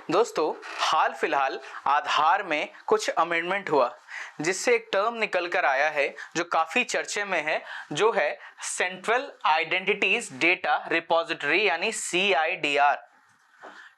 दोस्तों, हाल फिलहाल आधार में कुछ अमेंडमेंट हुआ जिससे एक टर्म निकल कर आया है जो काफी चर्चे में है, जो है सेंट्रल आइडेंटिटीज डेटा रिपोजिटरी यानी CIDR।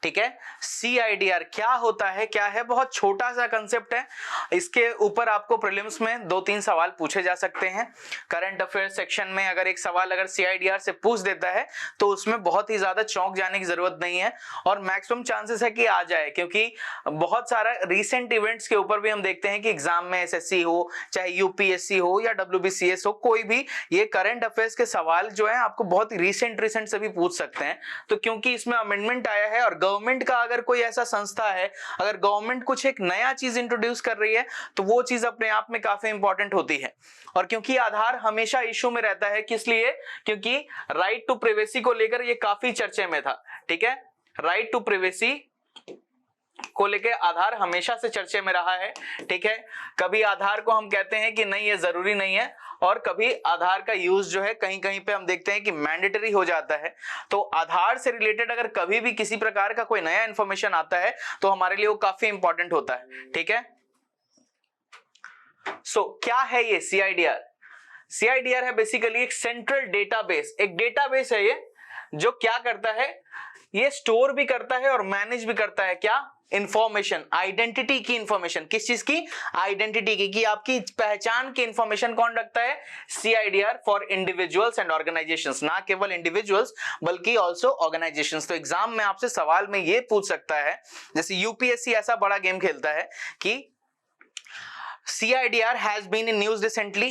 ठीक है, CIDR क्या होता है, क्या है, बहुत छोटा सा कंसेप्ट है। इसके ऊपर आपको प्रीलिम्स में 2-3 सवाल पूछे जा सकते हैं। करंट अफेयर सेक्शन में अगर एक सवाल अगर CIDR से पूछ देता है तो उसमें बहुत ही ज्यादा चौंक जाने की जरूरत नहीं है और मैक्सिमम चांसेस है कि आ जाए, क्योंकि बहुत सारा रीसेंट इवेंट्स के ऊपर भी हम देखते हैं कि एग्जाम में SSC हो, चाहे UPSC हो या WBCS हो, कोई भी ये करंट अफेयर्स के सवाल जो है आपको बहुत रिसेंट से भी पूछ सकते हैं। तो क्योंकि इसमें अमेंडमेंट आया है और गवर्नमेंट का अगर कोई ऐसा संस्था है, अगर गवर्नमेंट कुछ एक नया चीज इंट्रोड्यूस कर रही है तो वो चीज अपने आप में काफी इंपॉर्टेंट होती है। और क्योंकि आधार हमेशा इश्यू में रहता है, किस लिए, क्योंकि राइट टू प्राइवेसी को लेकर ये काफी चर्चे में था। ठीक है, राइट टू प्राइवेसी को लेके आधार हमेशा से चर्चे में रहा है। ठीक है, कभी आधार को हम कहते हैं कि नहीं ये जरूरी नहीं है और कभी आधार का यूज जो है कहीं कहीं पे हम देखते हैं कि मैंडेटरी हो जाता है। तो आधार से रिलेटेड अगर कभी भी किसी प्रकार का कोई नया इंफॉर्मेशन आता है तो हमारे लिए वो काफी इंपॉर्टेंट होता है। ठीक है, क्या है ये CIDR? CIDR है बेसिकली एक सेंट्रल डेटाबेस, एक डेटाबेस है ये जो क्या करता है, ये स्टोर भी करता है और मैनेज भी करता है क्या, इंफॉर्मेशन, आइडेंटिटी की इंफॉर्मेशन। किस चीज की, आइडेंटिटी की, कि आपकी पहचान की इंफॉर्मेशन कौन रखता है, CIDR for individuals and organisations. ना केवल इंडिविजुअल्स बल्कि ऑल्सो ऑर्गेनाइजेशंस। तो एग्जाम में आपसे सवाल में ये पूछ सकता है, जैसे UPSC ऐसा बड़ा गेम खेलता है कि CIDR has been in news recently,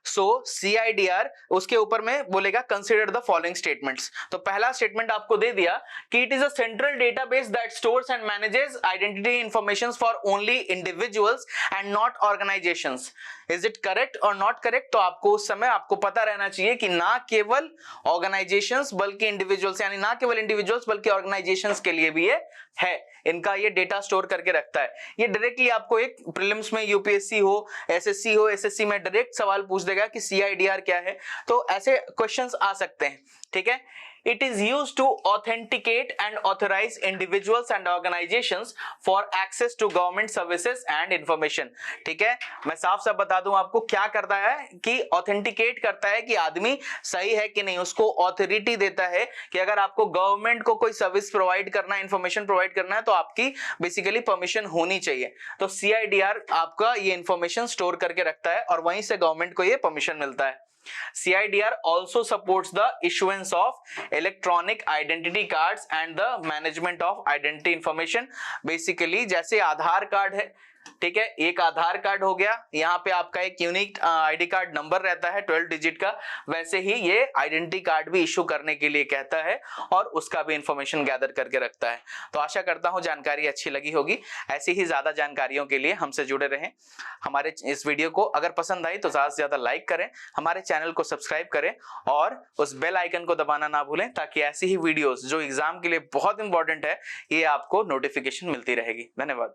so CIDR उसके ऊपर में बोलेगा कंसिडर द फॉलोइंग स्टेटमेंट्स। तो पहला स्टेटमेंट आपको दे दिया कि it is a central database that stores and manages identity information for only individuals and not organisations. Is it correct और नॉट करेक्ट? तो आपको उस समय आपको पता रहना चाहिए कि ना केवल ऑर्गेनाइजेशंस बल्कि इंडिविजुअल्स, यानी ना केवल इंडिविजुअल्स बल्कि ऑर्गेनाइजेशंस के लिए भी ये है, इनका ये डेटा स्टोर करके रखता है। ये डायरेक्टली आपको एक प्रीलिम्स में UPSC हो, SSC हो, SSC में डायरेक्ट सवाल पूछ देगा कि CIDR क्या है। तो ऐसे क्वेश्चंस आ सकते हैं। ठीक है, it is used to authenticate and authorize individuals and organizations for access to government services and information। ठीक है, मैं साफ साफ बता दूं आपको क्या करता है कि ऑथेंटिकेट करता है कि आदमी सही है कि नहीं, उसको ऑथोरिटी देता है कि अगर आपको गवर्नमेंट को कोई सर्विस प्रोवाइड करना है, इंफॉर्मेशन प्रोवाइड करना है तो आपकी बेसिकली परमिशन होनी चाहिए। तो CIDR आपका ये इंफॉर्मेशन स्टोर करके रखता है और वहीं से गवर्नमेंट को ये परमिशन मिलता है। CIDR also supports the issuance of electronic identity cards and the management of identity information। Basically जैसे आधार कार्ड है, ठीक है, एक आधार कार्ड हो गया, यहाँ पे आपका एक यूनिक ID कार्ड नंबर रहता है 12 डिजिट का, वैसे ही ये आइडेंटिटी कार्ड भी इशू करने के लिए कहता है और उसका भी इंफॉर्मेशन गैदर करके रखता है। तो आशा करता हूं जानकारी अच्छी लगी होगी। ऐसी ही ज्यादा जानकारियों के लिए हमसे जुड़े रहें। हमारे इस वीडियो को अगर पसंद आई तो ज्यादा से ज्यादा लाइक करें, हमारे चैनल को सब्सक्राइब करें और उस बेल आइकन को दबाना ना भूलें, ताकि ऐसी ही वीडियोस जो एग्जाम के लिए बहुत इंपॉर्टेंट है ये आपको नोटिफिकेशन मिलती रहेगी। धन्यवाद।